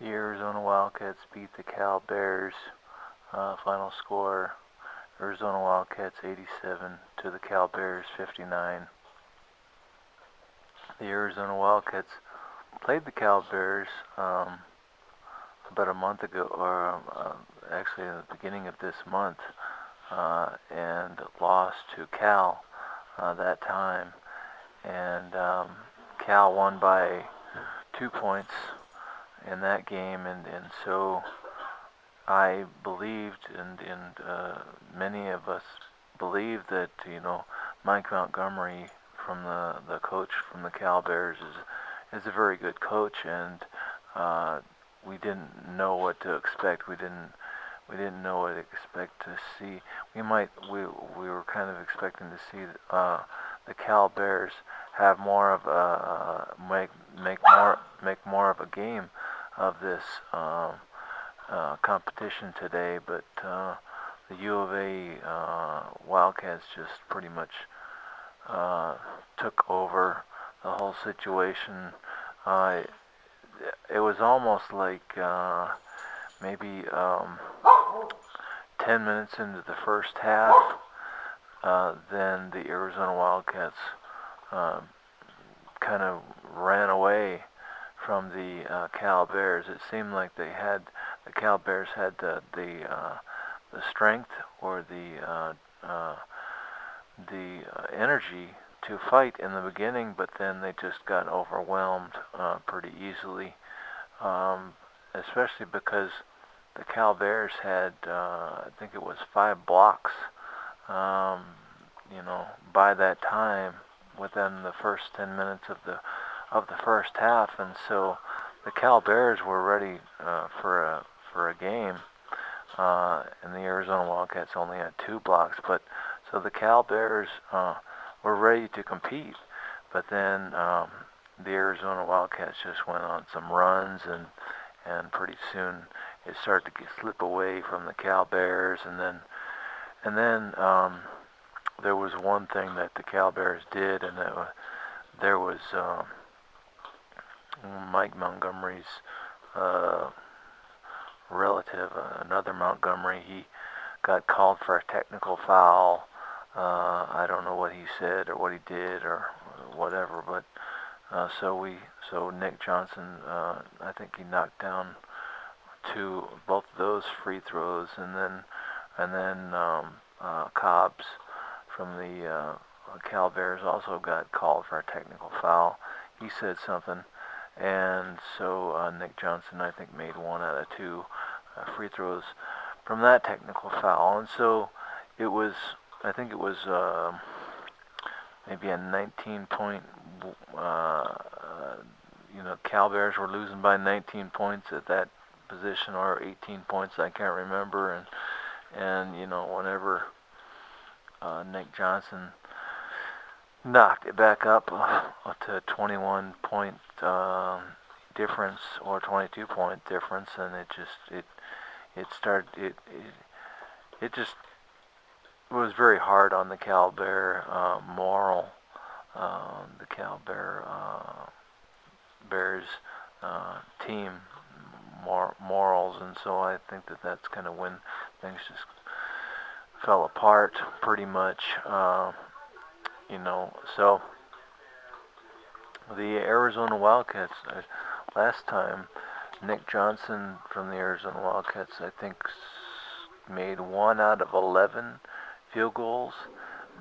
The Arizona Wildcats beat the Cal Bears. Final score: Arizona Wildcats 87 to the Cal Bears 59. The Arizona Wildcats played the Cal Bears about a month ago, or actually at the beginning of this month, and lost to Cal that time. And Cal won by 2 points in that game, and so I believed, and many of us believed that Mike Montgomery, from the coach from the Cal Bears, is a very good coach, and we didn't know what to expect. We didn't know what to expect to see. We were kind of expecting to see the Cal Bears have more of a make more of a game of this competition today, but the U of A Wildcats just pretty much took over the whole situation. Uh, it was almost like maybe 10 minutes into the first half, then the Arizona Wildcats uh, kind of ran away from the Cal Bears. It seemed like the Cal Bears had the strength or the energy to fight in the beginning, but then they just got overwhelmed pretty easily, especially because the Cal Bears had, I think it was 5 blocks, um, by that time, within the first 10 minutes of the first half, and so the Cal Bears were ready for a game, and the Arizona Wildcats only had 2 blocks, but so the Cal Bears were ready to compete, but then the Arizona Wildcats just went on some runs, and pretty soon it started to slip away from the Cal Bears, and then there was one thing that the Cal Bears did, and there was Mike Montgomery's uh, relative, another Montgomery. He got called for a technical foul. I don't know what he said or what he did or whatever, but so Nick Johnson, I think he knocked down both of those free throws, and then Cobbs from the Cal Bears also got called for a technical foul. He said something, and so Nick Johnson, I think, made 1 out of 2 free throws from that technical foul, and so it was, I think it was maybe a 19-point. Cal Bears were losing by 19 points at that position, or 18 points, I can't remember, and whenever Nick Johnson knocked it back up to 21-point difference or 22-point difference, and it started it just was very hard on the Cal Bear moral, the Cal Bears team morals, and so I think that's kind of when things just fell apart pretty much. So the Arizona Wildcats, last time, Nick Johnson from the Arizona Wildcats, I think, made 1 out of 11 field goals,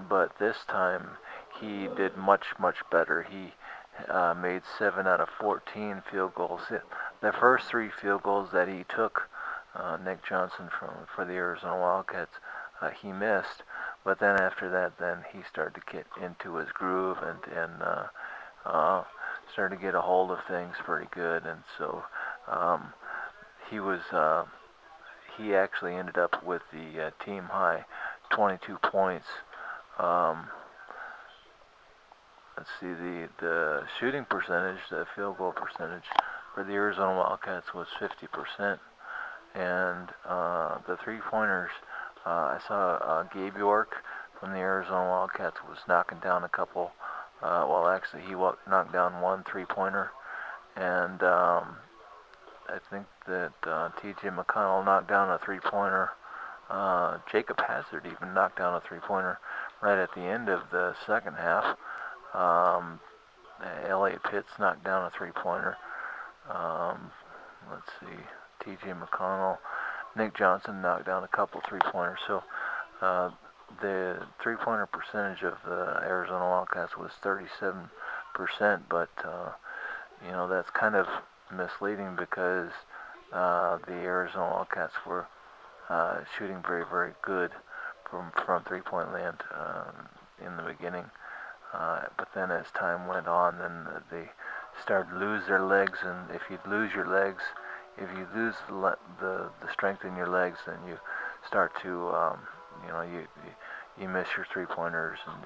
but this time he did much, much better. He made 7 out of 14 field goals. The first 3 field goals that he took, Nick Johnson for the Arizona Wildcats, he missed, but then after that, then he started to get into his groove, and started to get a hold of things pretty good, and so he was he actually ended up with the team high 22 points. Um, let's see, the shooting percentage, the field goal percentage for the Arizona Wildcats was 50%, and the 3 pointers, I saw Gabe York from the Arizona Wildcats was knocking down a couple. Well, actually, he knocked down 1 3-pointer, and I think that T.J. McConnell knocked down a three-pointer. Jacob Hazard even knocked down a three-pointer right at the end of the second half. Elliot Pitts knocked down a three-pointer. Let's see, T.J. McConnell, Nick Johnson knocked down a couple three-pointers. So the three-pointer percentage of the Arizona Wildcats was 37%, but that's kind of misleading because the Arizona Wildcats were shooting very, very good from three-point land in the beginning. But then as time went on, then they started to lose their legs, and if you lose your legs, if you lose the strength in your legs, then you start to you miss your three-pointers, and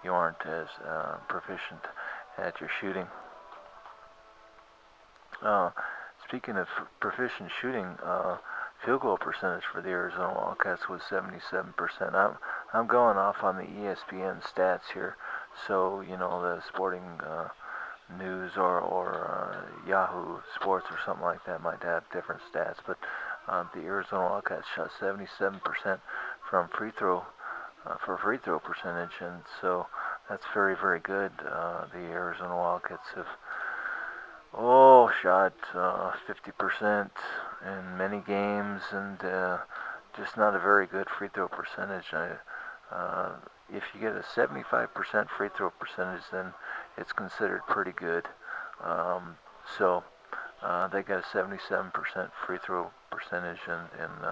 you aren't as proficient at your shooting. Speaking of proficient shooting, field goal percentage for the Arizona Wildcats was 77%. I'm going off on the ESPN stats here, so the Sporting News or Yahoo Sports or something like that might have different stats, but the Arizona Wildcats shot 77% from free throw percentage, and so that's very, very good. The Arizona Wildcats have shot 50% in many games, and just not a very good free throw percentage. If you get a 75% free throw percentage, then it's considered pretty good. So they got a 77% free throw percentage, and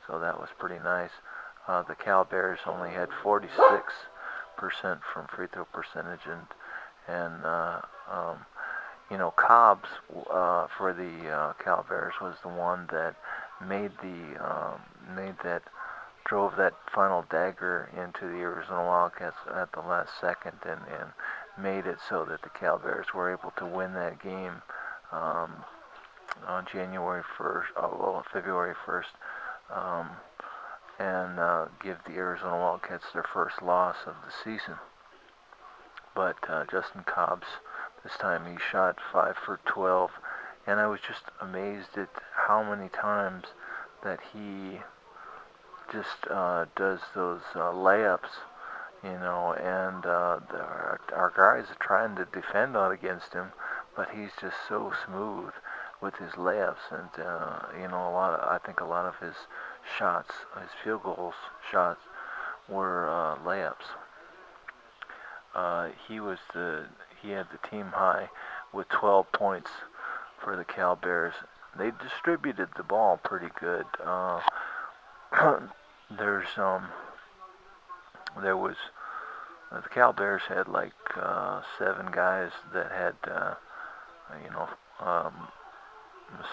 so that was pretty nice. The Cal Bears only had 46% from free throw percentage, and Cobbs for the Cal Bears was the one that drove that final dagger into the Arizona Wildcats at the last second, and made it so that the Cal Bears were able to win that game on February 1st, and give the Arizona Wildcats their first loss of the season. But Justin Cobbs, this time he shot 5 for 12, and I was just amazed at how many times that he just does those layups, and our guys are trying to defend on against him, but he's just so smooth with his layups, and I think a lot of his shots, his field goals shots, were layups. He had the team high with 12 points for the Cal Bears. They distributed the ball pretty good. The Cal Bears had like 7 guys that had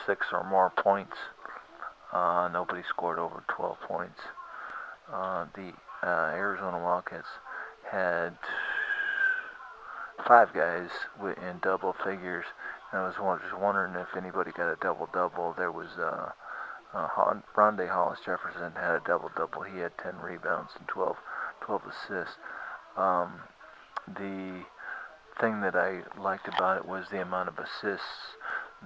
6 or more points. Nobody scored over 12 points. The Arizona Wildcats had 5 guys in double figures. And I was just wondering if anybody got a double-double. There was Rondé Hollis-Jefferson had a double-double. He had 10 rebounds and 12 assists. The thing that I liked about it was the amount of assists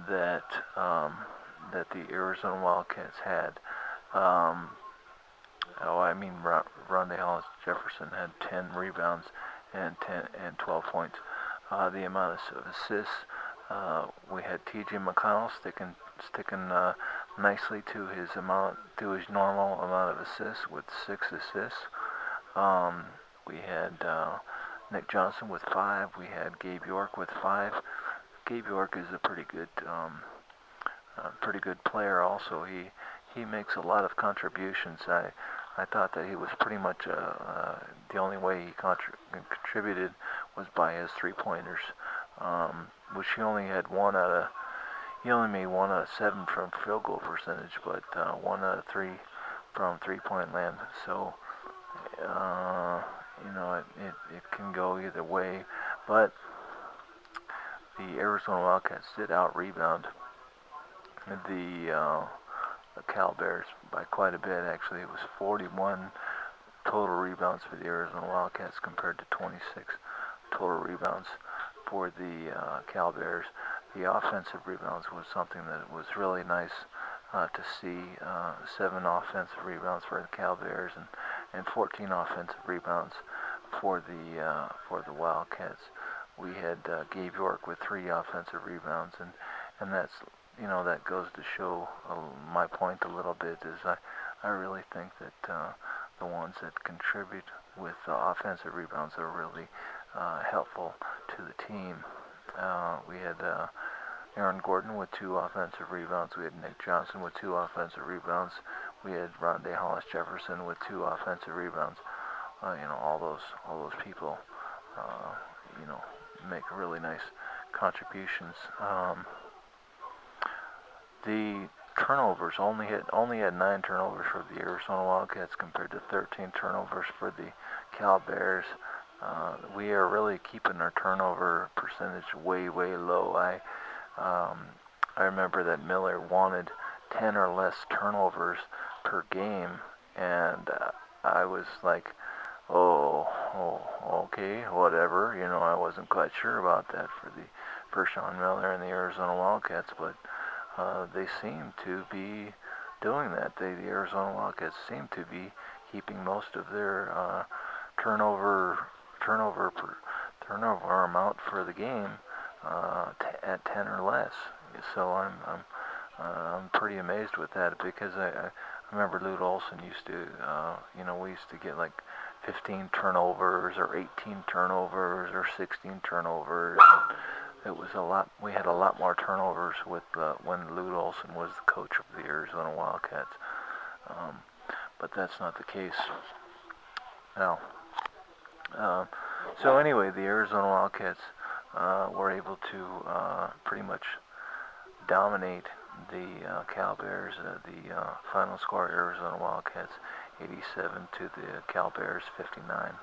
that the Arizona Wildcats had. Rondé Hollis-Jefferson had 10 rebounds and 12 points. The amount of assists, we had T.J. McConnell sticking nicely to his normal amount of assists with 6 assists. We had Nick Johnson with 5. We had Gabe York with 5. Gabe York is a pretty good player. Also, he makes a lot of contributions. I thought that he was pretty much the only way he contributed was by his 3-pointers, which he only made 1 out of 7 from field goal percentage, but 1 out of 3 from 3-point land. So it can go either way, but the Arizona Wildcats did out-rebound the Cal Bears by quite a bit. Actually, it was 41 total rebounds for the Arizona Wildcats compared to 26 total rebounds for the Cal Bears. the offensive rebounds was something that was really nice to see. 7 offensive rebounds for the Cal Bears and 14 offensive rebounds for the Wildcats. We had Gabe York with 3 offensive rebounds, and that's, that goes to show my point a little bit. Is I really think that the ones that contribute with offensive rebounds are really helpful to the team. We had Aaron Gordon with 2 offensive rebounds. We had Nick Johnson with 2 offensive rebounds. We had Rondé Hollis-Jefferson with 2 offensive rebounds. All those people, make really nice contributions. The turnovers only had 9 turnovers for the Arizona Wildcats compared to 13 turnovers for the Cal Bears. We are really keeping our turnover percentage way low. I remember that Miller wanted 10 or less turnovers per game, and I was like, oh, okay, whatever. I wasn't quite sure about that for Sean Miller and the Arizona Wildcats, but they seem to be doing that. The Arizona Wildcats seem to be keeping most of their turnover amount for the game at 10 or less. So I'm pretty amazed with that, because I remember Lute Olson used to, we used to get like 15 turnovers or 18 turnovers or 16 turnovers. It was a lot. We had a lot more turnovers with when Lute Olson was the coach of the Arizona Wildcats. But that's not the case now. So anyway, the Arizona Wildcats were able to pretty much dominate the Cal Bears. The final score, Arizona Wildcats 87 to the Cal Bears 59.